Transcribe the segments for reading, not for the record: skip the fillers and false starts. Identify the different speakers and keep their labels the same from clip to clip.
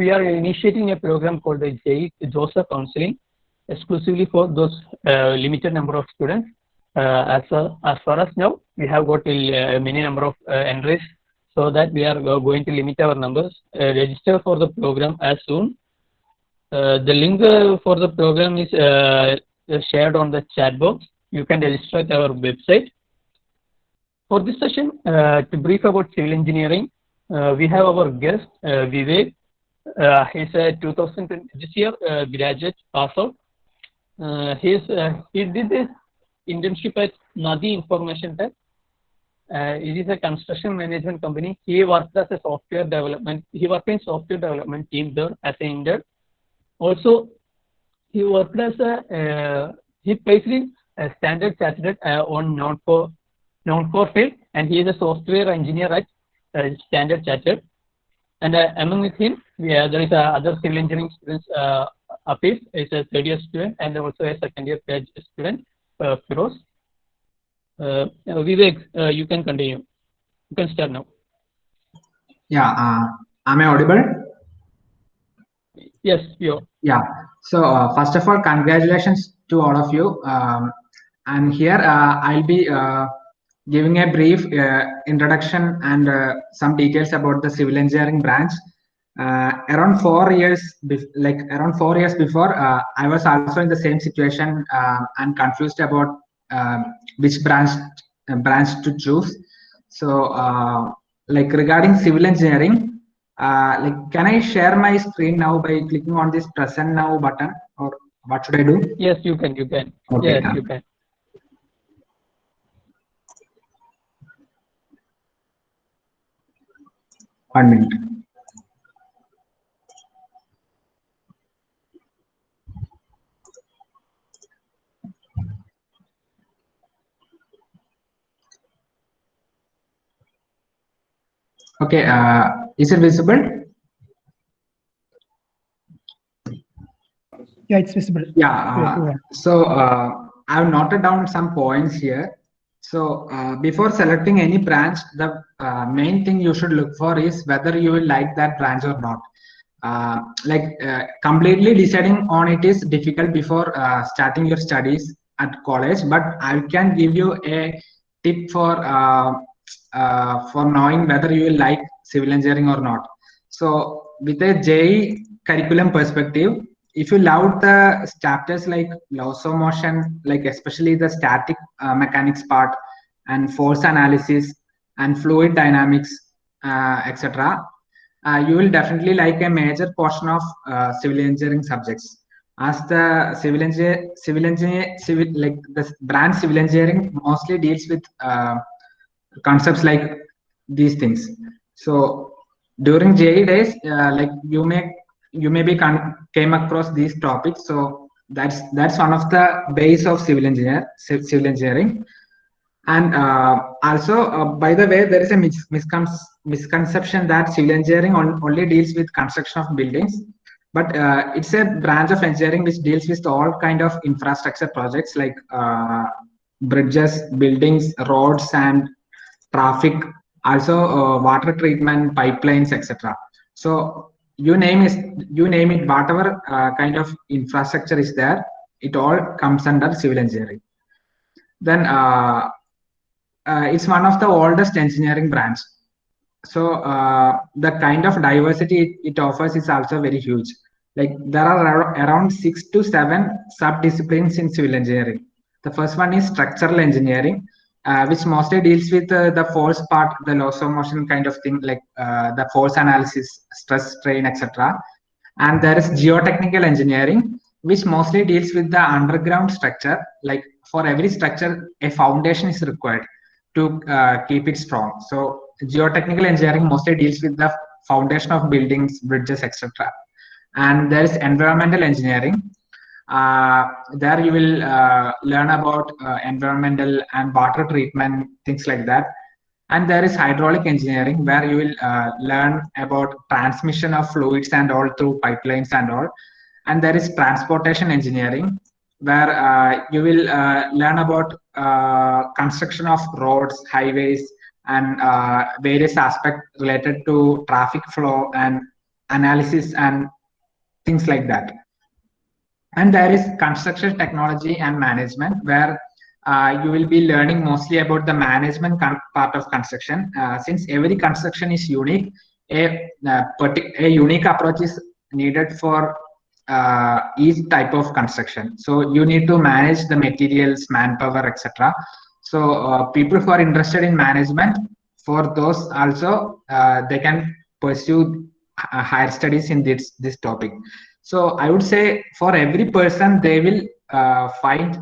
Speaker 1: we are initiating a program called the JOSA Counseling, exclusively for those limited number of students. As far as now, we have got a many number of entries, so that we are going to limit our numbers. Register for the program as soon. The link for the program is shared on the chat box. You can register at our website. For this session, to brief about civil engineering, we have our guest Vivek. He's a 2020 this year graduate pass out. He did this internship at Nadi Information Tech. It is a construction management company. He worked as a software development. He worked in software development team there as an intern. Also, he worked as he basically standard chartered on non-core field, and he is a software engineer at Standard Chartered. And among with him, there is other civil engineering students. Apis is a third year student and also a second year student. Firoz. Vivek, you can continue. You can start now.
Speaker 2: Yeah, am I audible?
Speaker 1: Yes, you are.
Speaker 2: Yeah. So first of all, congratulations to all of you. I'm here. I'll be giving a brief introduction and some details about the civil engineering branch. Around 4 years, before, I was also in the same situation and confused about which branch to choose. So, regarding civil engineering, can I share my screen now by clicking on this present now button, or what should I do?
Speaker 1: Yes, you can. You can.
Speaker 2: Okay,
Speaker 1: yes, you can.
Speaker 2: 1 minute. Okay, is it visible?
Speaker 3: Yeah, it's visible.
Speaker 2: Yeah, so I've noted down some points here. So before selecting any branch, the main thing you should look for is whether you will like that branch or not. Completely deciding on it is difficult before starting your studies at college, but I can give you a tip for knowing whether you will like civil engineering or not. So with a JEE curriculum perspective, if you love the chapters like laws of motion, like especially the static mechanics part and force analysis and fluid dynamics, etc., you will definitely like a major portion of civil engineering subjects. As the the branch civil engineering mostly deals with concepts like these things. So during JEE days, you maybe came across these topics. So that's one of the base of civil engineering. And also, by the way, there is a misconception that civil engineering only deals with construction of buildings, but it's a branch of engineering which deals with all kind of infrastructure projects like bridges, buildings, roads, and traffic, also water treatment, pipelines, etc. So you name it, whatever kind of infrastructure is there, it all comes under civil engineering. Then it's one of the oldest engineering branch. So the kind of diversity it offers is also very huge. Like there are around 6 to 7 sub-disciplines in civil engineering. The first one is structural engineering, which mostly deals with the force part, the laws of motion kind of thing, like the force analysis, stress, strain, etc. And there is geotechnical engineering, which mostly deals with the underground structure. Like for every structure, a foundation is required to keep it strong. So geotechnical engineering mostly deals with the foundation of buildings, bridges, etc. And there is environmental engineering. There you will learn about environmental and water treatment, things like that. And there is hydraulic engineering, where you will learn about transmission of fluids and all through pipelines and all. And there is transportation engineering, where you will learn about construction of roads, highways, and various aspects related to traffic flow and analysis and things like that. And there is construction technology and management, where you will be learning mostly about the management part of construction. Since every construction is unique, a unique approach is needed for each type of construction. So you need to manage the materials, manpower, etc. So people who are interested in management, for those also they can pursue higher studies in this topic. So I would say for every person, they will find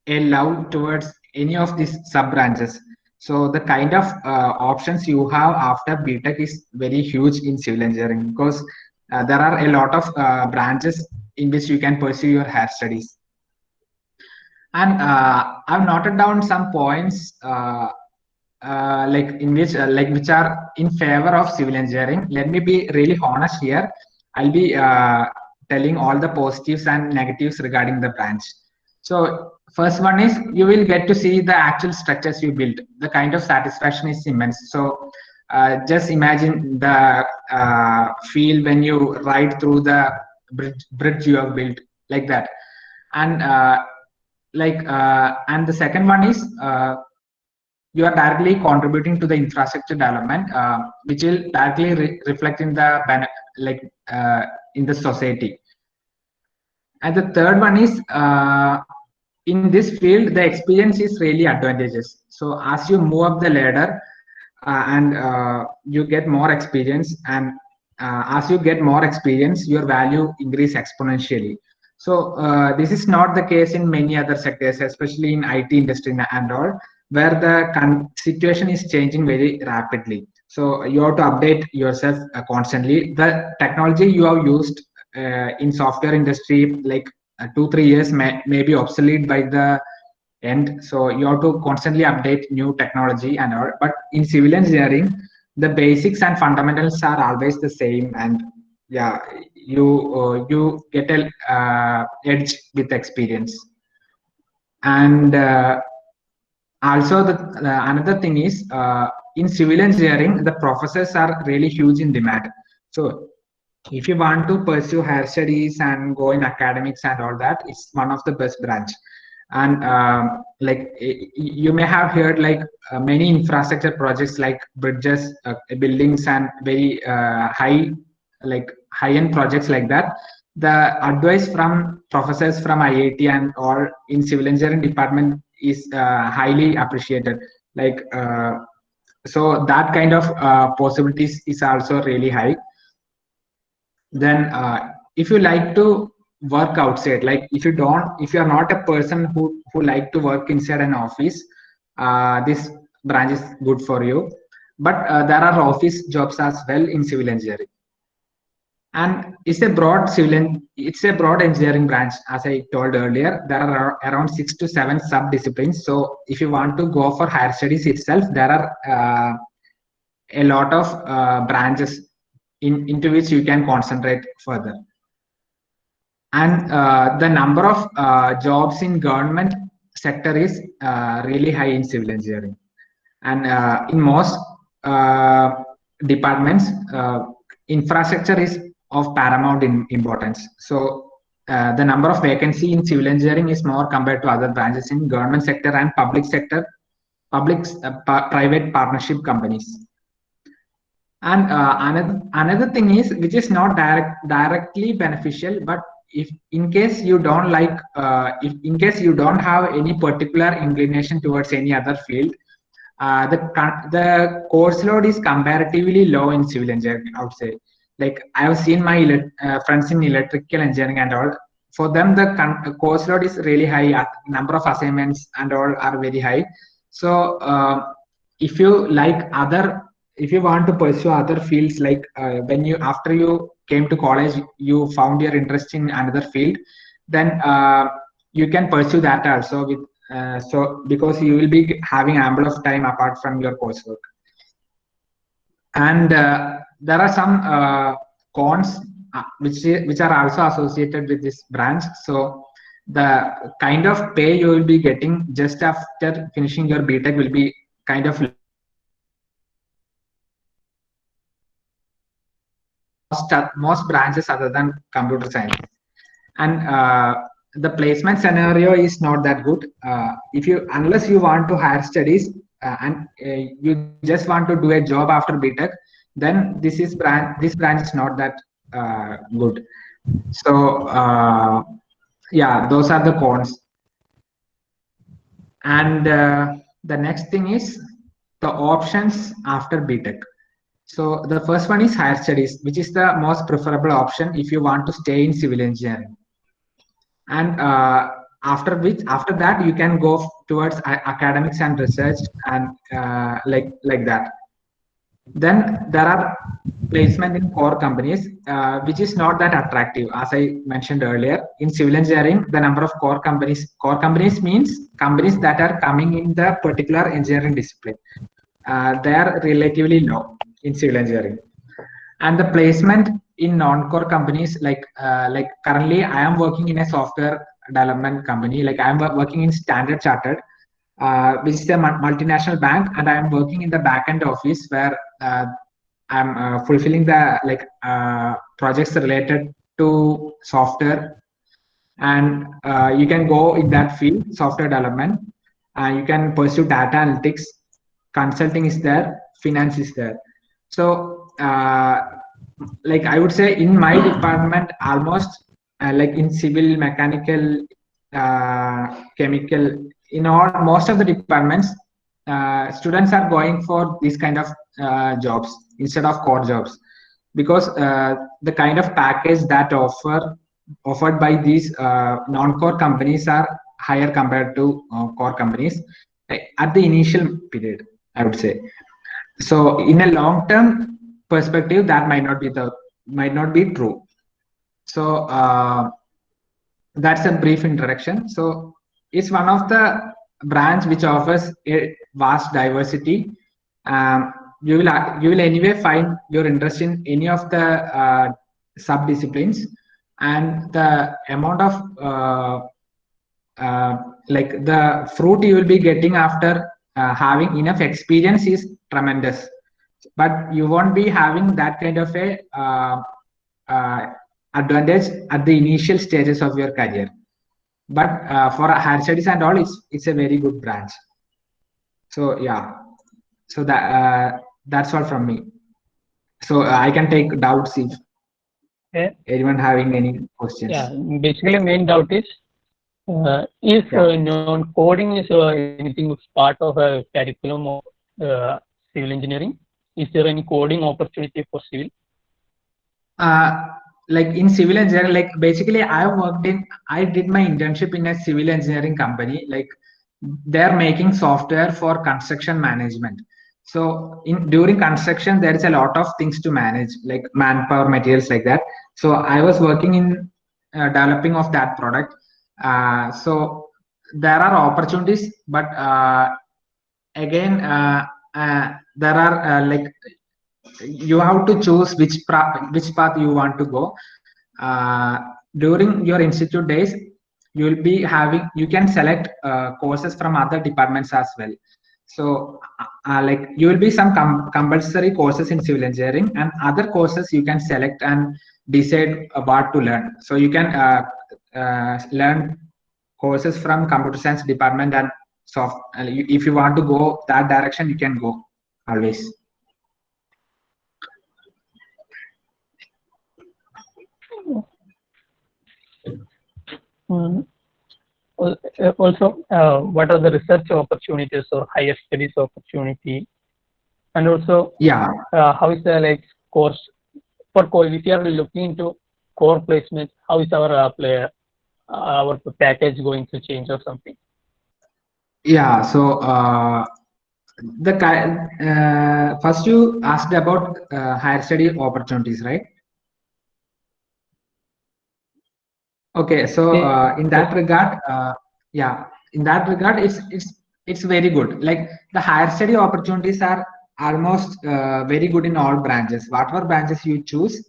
Speaker 2: a love towards any of these sub branches. So the kind of options you have after BTech is very huge in civil engineering, because there are a lot of branches in which you can pursue your higher studies. And I've noted down some points like in which which are in favor of civil engineering. Let me be really honest here. I'll be telling all the positives and negatives regarding the branch. So first one is, you will get to see the actual structures you built. The kind of satisfaction is immense. So just imagine the feel when you ride through the bridge you have built, like that. And and the second one is, you are directly contributing to the infrastructure development, which will directly reflect in the in the society. And the third one is, in this field, the experience is really advantageous. So as you move up the ladder and you get more experience, and as you get more experience, your value increase exponentially. So this is not the case in many other sectors, especially in IT industry and all, where the situation is changing very rapidly. So you have to update yourself constantly. The technology you have used in software industry, like 2-3 years may be obsolete by the end. So you have to constantly update new technology and all. But in civil engineering, the basics and fundamentals are always the same. And yeah, you get a edge with experience. And also another thing is, in civil engineering, the professors are really huge in demand. So if you want to pursue higher studies and go in academics and all that, it's one of the best branch. And you may have heard many infrastructure projects like bridges, buildings, and very high-end projects like that. The advice from professors from IIT and all in civil engineering department is highly appreciated. So that kind of possibilities is also really high. Then if you like to work outside, like if you are not a person who like to work inside an office, this branch is good for you. But there are office jobs as well in civil engineering. And it's a broad engineering branch. As I told earlier, there are around 6 to 7 sub-disciplines. So if you want to go for higher studies itself, there are a lot of branches into which you can concentrate further. And the number of jobs in government sector is really high in civil engineering. And in most departments, infrastructure is of paramount importance. So the number of vacancy in civil engineering is more compared to other branches in government sector and public sector, private partnership companies. And another thing is, which is not directly beneficial, but if in case you don't like, in case you don't have any particular inclination towards any other field, the course load is comparatively low in civil engineering, I would say. Like I have seen my friends in electrical engineering and all. For them, the course load is really high. Number of assignments and all are very high. So if you want to pursue other fields, like when after you came to college, you found your interest in another field, then you can pursue that also with because you will be having ample of time apart from your coursework. And there are some cons which are also associated with this branch. So the kind of pay you will be getting just after finishing your BTech will be kind of most branches other than computer science. And the placement scenario is not that good. If you unless you want to higher studies and you just want to do a job after BTech, then this branch is not that good. So yeah, those are the cons. And the next thing is the options after BTech. So the first one is higher studies, which is the most preferable option if you want to stay in civil engineering. And after that you can go towards academics and research and like that. Then there are placement in core companies, which is not that attractive. As I mentioned earlier, in civil engineering, the number of core companies means companies that are coming in the particular engineering discipline. They are relatively low in civil engineering. And the placement in non-core companies, like currently I am working in a software development company. Like I am working in Standard Chartered, which is a multinational bank, and I am working in the back-end office where I'm fulfilling the projects related to software. And you can go in that field, software development. You can pursue data analytics, consulting is there, finance is there. So like I would say in my department, almost like in civil, mechanical, chemical, in most of the departments, students are going for these kind of jobs instead of core jobs, because the kind of package that offered by these non-core companies are higher compared to core companies at the initial period, I would say. So in a long-term perspective, that might not be true. So that's a brief introduction. So it's one of the branch which offers a vast diversity. You will anyway find your interest in any of the sub-disciplines, and the amount of like the fruit you will be getting after having enough experience is tremendous. But you won't be having that kind of a advantage at the initial stages of your career. But for higher studies and all, it's a very good branch. So yeah, so that's all from me. So I can take doubts if anyone having any questions.
Speaker 1: Yeah, basically main doubt is non-coding is anything part of a curriculum of civil engineering? Is there any coding opportunity for civil?
Speaker 2: Like in civil engineering, like basically I did my internship in a civil engineering company. Like they're making software for construction management. So during construction, there is a lot of things to manage, like manpower, materials, like that. So I was working in developing of that product. So there are opportunities, but again, there are like you have to choose which path you want to go. During your institute days, you can select courses from other departments as well. So like you will be some compulsory courses in civil engineering, and other courses you can select and decide what to learn. So you can learn courses from computer science department, and if you want to go that direction, you can go always.
Speaker 1: Also, what are the research opportunities or higher studies opportunity? And also, how is the course for core? If you are looking into core placement, how is our package going to change or something?
Speaker 2: Yeah, so first you asked about higher study opportunities, right? Okay, so in that regard, it's very good. Like the higher study opportunities are almost very good in all branches. Whatever branches you choose,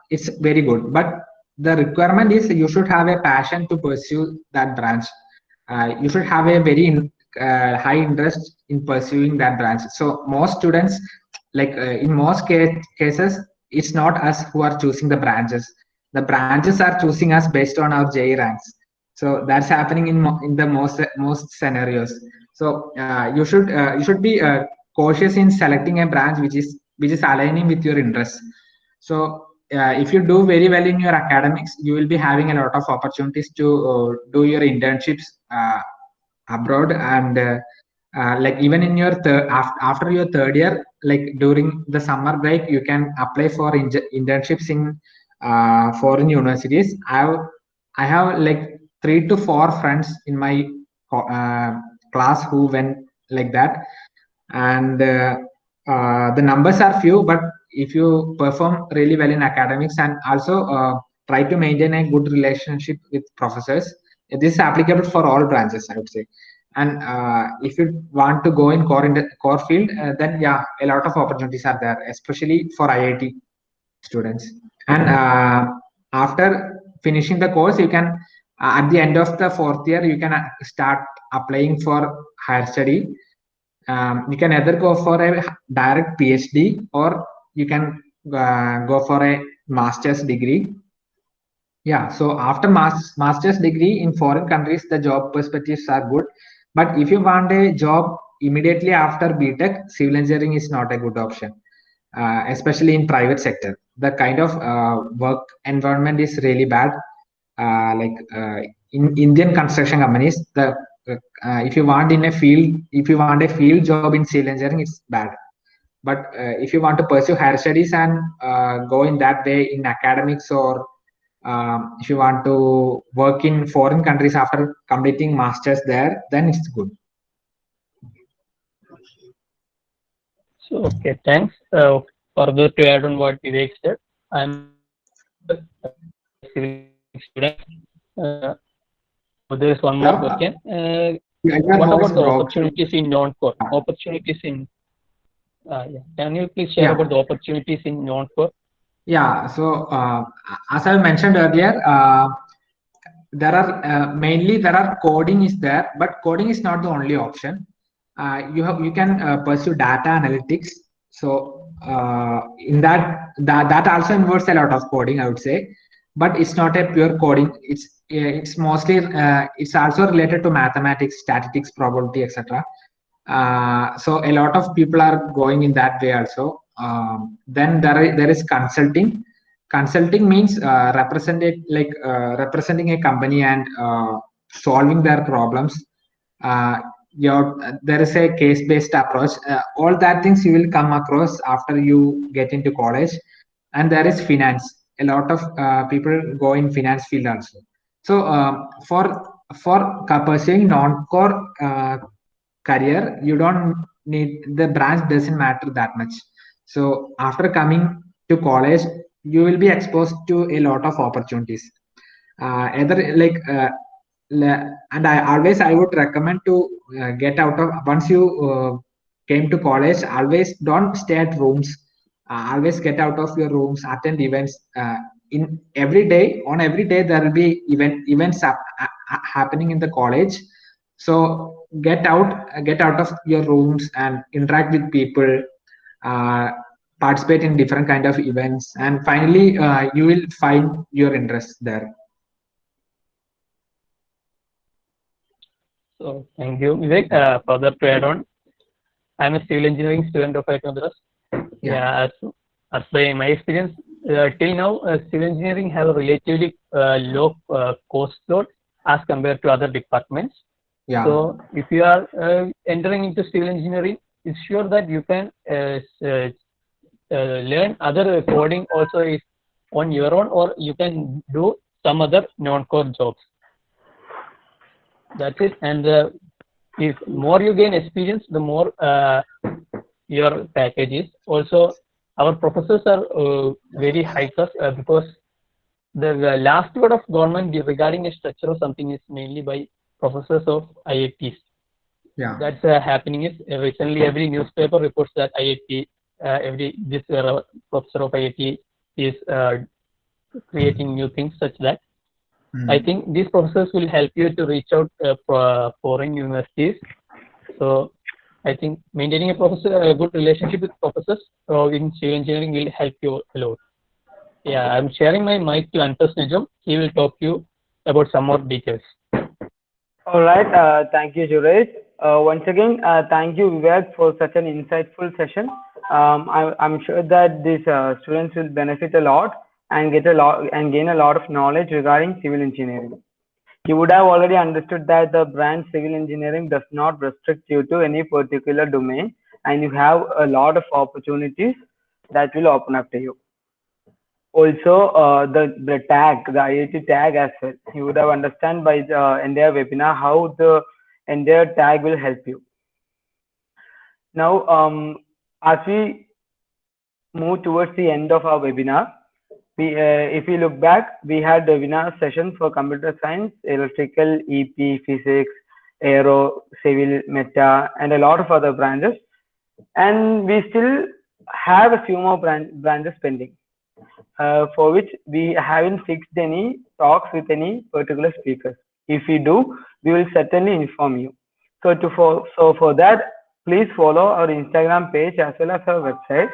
Speaker 2: it's very good. But the requirement is you should have a passion to pursue that branch. You should have a very high interest in pursuing that branch. So most students, like in most cases, it's not us who are choosing the branches. The branches are choosing us based on our JE ranks. So that's happening in the most scenarios. So you should be cautious in selecting a branch which is aligning with your interests. So if you do very well in your academics, you will be having a lot of opportunities to do your internships abroad, and like even in your after your third year, like during the summer break, you can apply for internships in foreign universities. I have like 3 to 4 friends in my class who went like that, and the numbers are few, but if you perform really well in academics and also try to maintain a good relationship with professors, this is applicable for all branches, I would say. And if you want to go in core field, then yeah, a lot of opportunities are there, especially for IIT students. And after finishing the course, you can at the end of the fourth year, you can start applying for higher study. You can either go for a direct PhD, or you can go for a master's degree. Yeah, so after master's degree in foreign countries, the job perspectives are good. But if you want a job immediately after BTech, civil engineering is not a good option, especially in private sector. The kind of work environment is really bad. In Indian construction companies, if you want a field job in civil engineering, it's bad. But if you want to pursue higher studies and go in that way in academics, or if you want to work in foreign countries after completing masters there, then it's good.
Speaker 1: So, okay, thanks. Further to add on what Vivek said, I'm a civil student. So there is one more
Speaker 2: Hello?
Speaker 1: question.
Speaker 2: Your
Speaker 1: What
Speaker 2: voice
Speaker 1: about the
Speaker 2: broke.
Speaker 1: opportunities in non-core? Opportunities in yeah. Can you please share
Speaker 2: Yeah.
Speaker 1: about the opportunities in non-core?
Speaker 2: Yeah. So as I mentioned earlier, there are mainly there are coding is there, but coding is not the only option. You can pursue data analytics. So in that also involves a lot of coding, I would say, but it's not a pure coding. It's mostly it's also related to mathematics, statistics, probability, etc. So a lot of people are going in that way also. Then there is consulting. Consulting means representing a company and solving their problems. uh, there is a case-based approach. All that things you will come across after you get into college. And there is finance. A lot of people go in finance field also. So for pursuing non-core career, you don't need, the branch doesn't matter that much. So after coming to college, you will be exposed to a lot of opportunities. Either and I would recommend to get out of, once you came to college, always don't stay at rooms. Always get out of your rooms, attend events. In every day, on every day there will be events happening in the college. So get out of your rooms and interact with people. uh, Participate in different kind of events, and finally you will find your interest there.
Speaker 1: So thank you, Vivek. Further to add on, I'm a civil engineering student of IIT Madras. Yeah, as by my experience, till now, civil engineering have a relatively low cost load as compared to other departments.
Speaker 2: Yeah.
Speaker 1: So if you are entering into civil engineering, it's sure that you can learn other coding also is on your own, or you can do some other non-core jobs. That's it. And if more you gain experience, the more your package is. Also, our professors are very high class because the last word of government regarding a structure or something is mainly by professors of IITs.
Speaker 2: Yeah.
Speaker 1: That's happening is recently every newspaper reports that IIT, this professor of IIT is creating new things such that. I think these professors will help you to reach out foreign universities. So I think maintaining a good relationship with professors in civil engineering will help you a lot. Yeah, I'm sharing my mic to Antas Nijam. He will talk to you about some more details.
Speaker 3: All right. Thank you, Juresh. Once again, thank you, Vivek, for such an insightful session. I'm sure that these students will benefit a lot and get a lot and gain a lot of knowledge regarding civil engineering. You would have already understood that the branch civil engineering does not restrict you to any particular domain, and you have a lot of opportunities that will open up to you. Also, the tag, the IIT tag as well. You would have understand by the entire webinar how the entire tag will help you. Now, as we move towards the end of our webinar, if we look back, we had webinar sessions for computer science, electrical, EP, physics, aero, civil, meta, and a lot of other branches. And we still have a few more branches pending, for which we haven't fixed any talks with any particular speakers. If we do, we will certainly inform you. So for that, please follow our Instagram page as well as our website.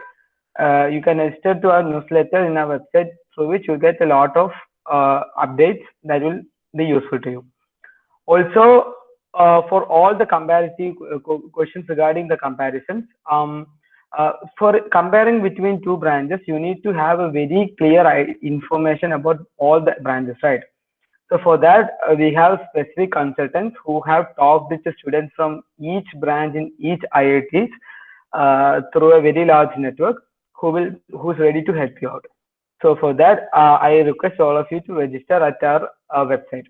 Speaker 3: You can register to our newsletter in our website, through which you get a lot of updates that will be useful to you. Also, for all the comparative questions regarding the comparisons, for comparing between two branches, you need to have a very clear information about all the branches, right? So for that, we have specific consultants who have talked with the students from each branch in each IITs through a very large network who's ready to help you out. So for that, I request all of you to register at our website.